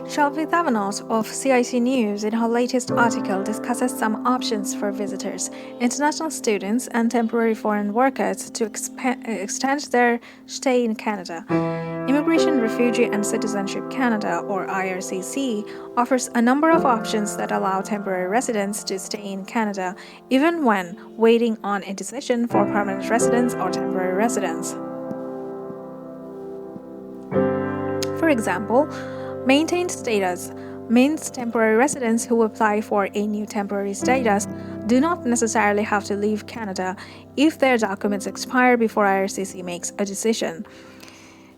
Shelby Thavanot of CIC News in her latest article discusses some options for visitors, international students, and temporary foreign workers to extend their stay in Canada. Immigration, Refugee and Citizenship Canada, or IRCC, offers a number of options that allow temporary residents to stay in Canada, even when waiting on a decision for permanent residence or temporary residence. For example, maintained status means temporary residents who apply for a new temporary status do not necessarily have to leave Canada if their documents expire before IRCC makes a decision.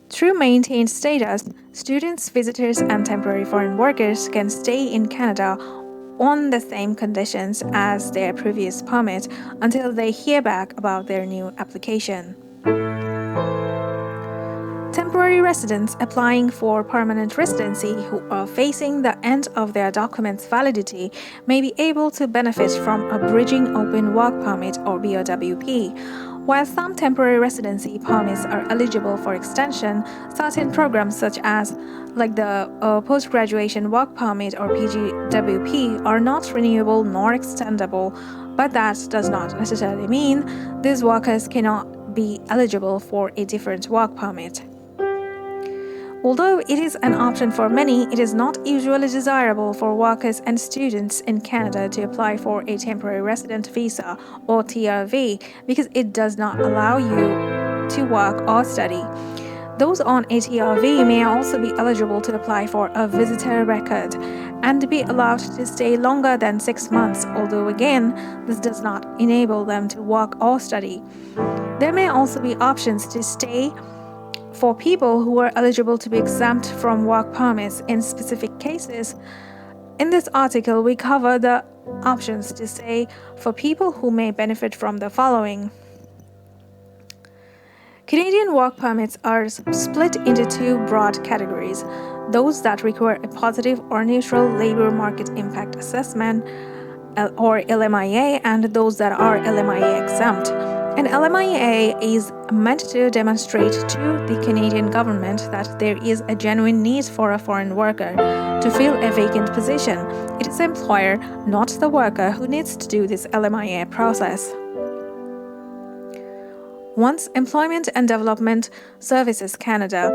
Through maintained status, students, visitors, and temporary foreign workers can stay in Canada on the same conditions as their previous permit until they hear back about their new application. Temporary residents applying for permanent residency who are facing the end of their documents' validity may be able to benefit from a Bridging Open Work Permit or BOWP. While some temporary residency permits are eligible for extension, certain programs such as the Postgraduation Work Permit or PGWP are not renewable nor extendable, but that does not necessarily mean these workers cannot be eligible for a different work permit. Although it is an option for many, it is not usually desirable for workers and students in Canada to apply for a temporary resident visa or TRV because it does not allow you to work or study. Those on a TRV may also be eligible to apply for a visitor record and be allowed to stay longer than 6 months, although again, this does not enable them to work or study. There may also be options to stay for people who are eligible to be exempt from work permits in specific cases. In this article, we cover the options to stay for people who may benefit from the following. Canadian work permits are split into two broad categories: those that require a positive or neutral labor market impact assessment, or LMIA, and those that are LMIA exempt. An LMIA is meant to demonstrate to the Canadian government that there is a genuine need for a foreign worker to fill a vacant position. It is the employer, not the worker, who needs to do this LMIA process. Once Employment and Development Services Canada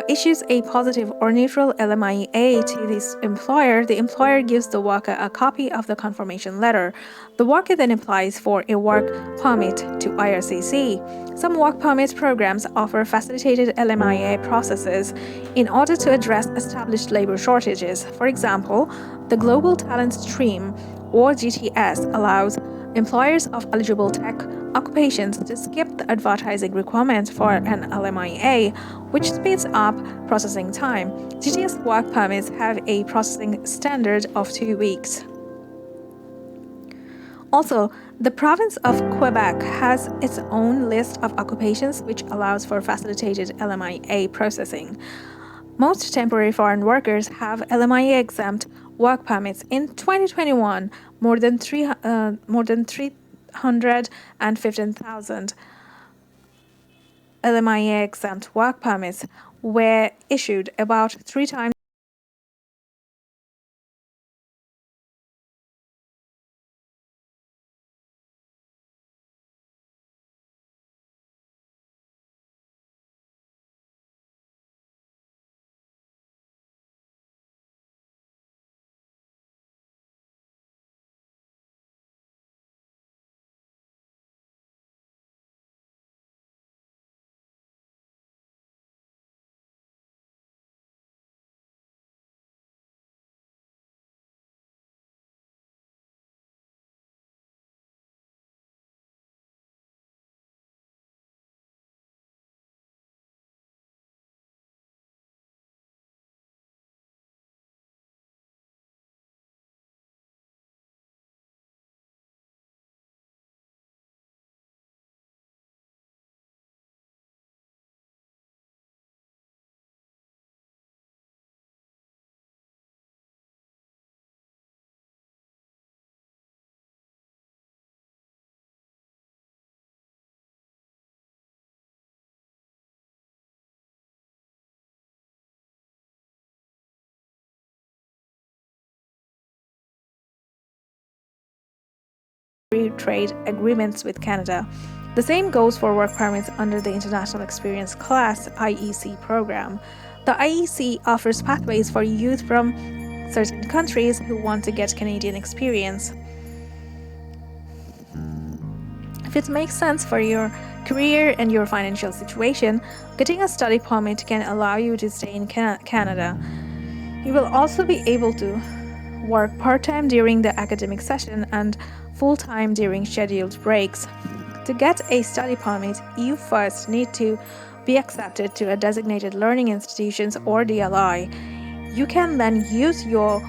issues a positive or neutral LMIA to this employer, the employer gives the worker a copy of the confirmation letter. The worker then applies for a work permit to IRCC. Some work permit programs offer facilitated LMIA processes in order to address established labor shortages. For example, the Global Talent Stream, or GTS, allows employers of eligible tech occupations to skip the advertising requirement for an LMIA, which speeds up processing time. GTS work permits have a processing standard of 2 weeks. Also, the province of Quebec has its own list of occupations which allows for facilitated LMIA processing. Most temporary foreign workers have LMIA exempt work permits. In 2021, more than 315,000 LMIA exempt work permits were issued, about 3 times free trade agreements with Canada. The same goes for work permits under the International Experience Class (IEC) program. The IEC offers pathways for youth from certain countries who want to get Canadian experience. If it makes sense for your career and your financial situation, getting a study permit can allow you to stay in Canada. You will also be able to work part-time during the academic session and full-time during scheduled breaks. To get a study permit, you first need to be accepted to a designated learning institutions or DLI. You can then use your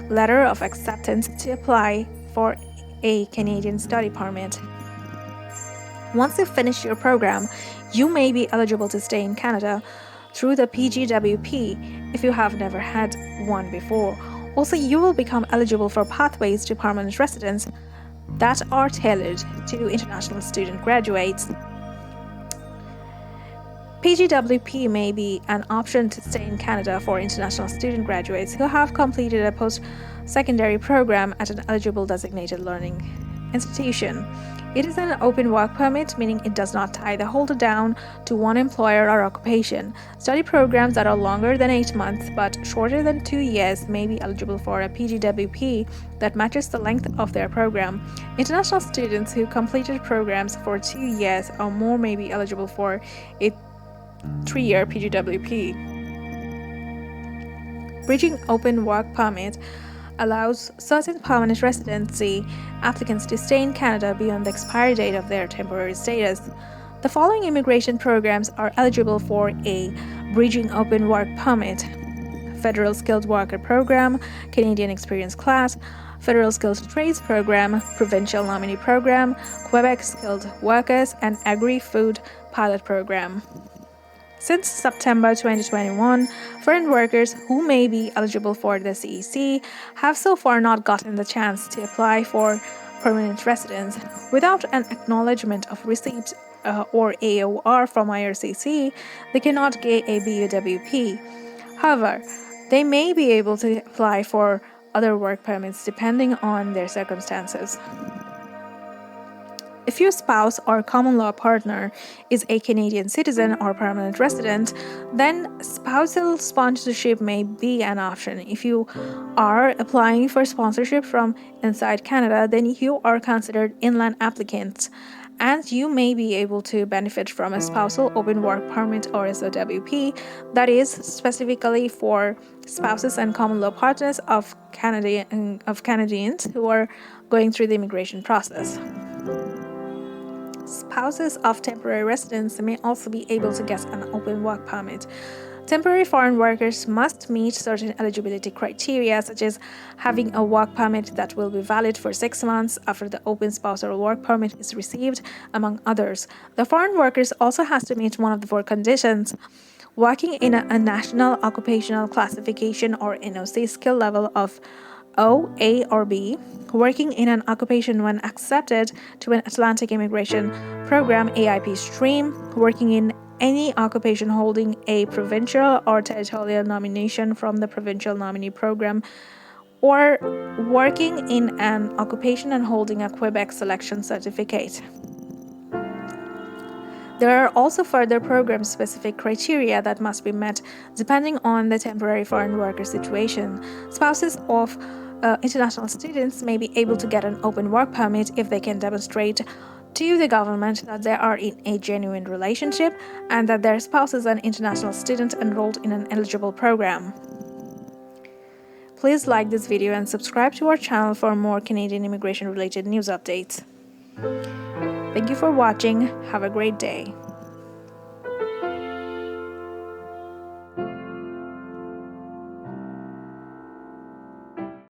letter of acceptance to apply for a Canadian study permit. Once you finish your program, you may be eligible to stay in Canada through the PGWP if you have never had one before. Also, you will become eligible for pathways to permanent residence that are tailored to international student graduates. PGWP may be an option to stay in Canada for international student graduates who have completed a post-secondary program at an eligible designated learning institution. It is an open work permit, meaning it does not tie the holder down to one employer or occupation. Study programs that are longer than 8 months but shorter than 2 years may be eligible for a PGWP that matches the length of their program. International students who completed programs for 2 years or more may be eligible for a 3-year PGWP. Bridging open work permit allows certain permanent residency applicants to stay in Canada beyond the expiry date of their temporary status. The following immigration programs are eligible for a Bridging Open Work Permit: Federal Skilled Worker Program, Canadian Experience Class, Federal Skilled Trades Program, Provincial Nominee Program, Quebec Skilled Workers, and Agri-Food Pilot Program. Since September 2021, foreign workers who may be eligible for the CEC have so far not gotten the chance to apply for permanent residence. Without an acknowledgement of receipt or AOR from IRCC, they cannot get a BUWP. However, they may be able to apply for other work permits depending on their circumstances. If your spouse or common law partner is a Canadian citizen or permanent resident, then spousal sponsorship may be an option. If you are applying for sponsorship from inside Canada, then you are considered inland applicants, and you may be able to benefit from a spousal open work permit or SOWP that is specifically for spouses and common law partners of Canadians who are going through the immigration process. Spouses of temporary residents may also be able to get an open work permit. Temporary foreign workers must meet certain eligibility criteria, such as having a work permit that will be valid for 6 months after the open spousal work permit is received, among others. The foreign workers also has to meet one of the 4 conditions: working in a national occupational classification or NOC skill level of O, A, or B, working in an occupation when accepted to an Atlantic Immigration Program AIP stream, working in any occupation holding a provincial or territorial nomination from the Provincial Nominee Program, or working in an occupation and holding a Quebec selection certificate. There are also further program-specific criteria that must be met depending on the temporary foreign worker situation. Spouses of international students may be able to get an open work permit if they can demonstrate to the government that they are in a genuine relationship and that their spouse is an international student enrolled in an eligible program. Please like this video and subscribe to our channel for more Canadian immigration-related news updates. Thank you for watching. Have a great day.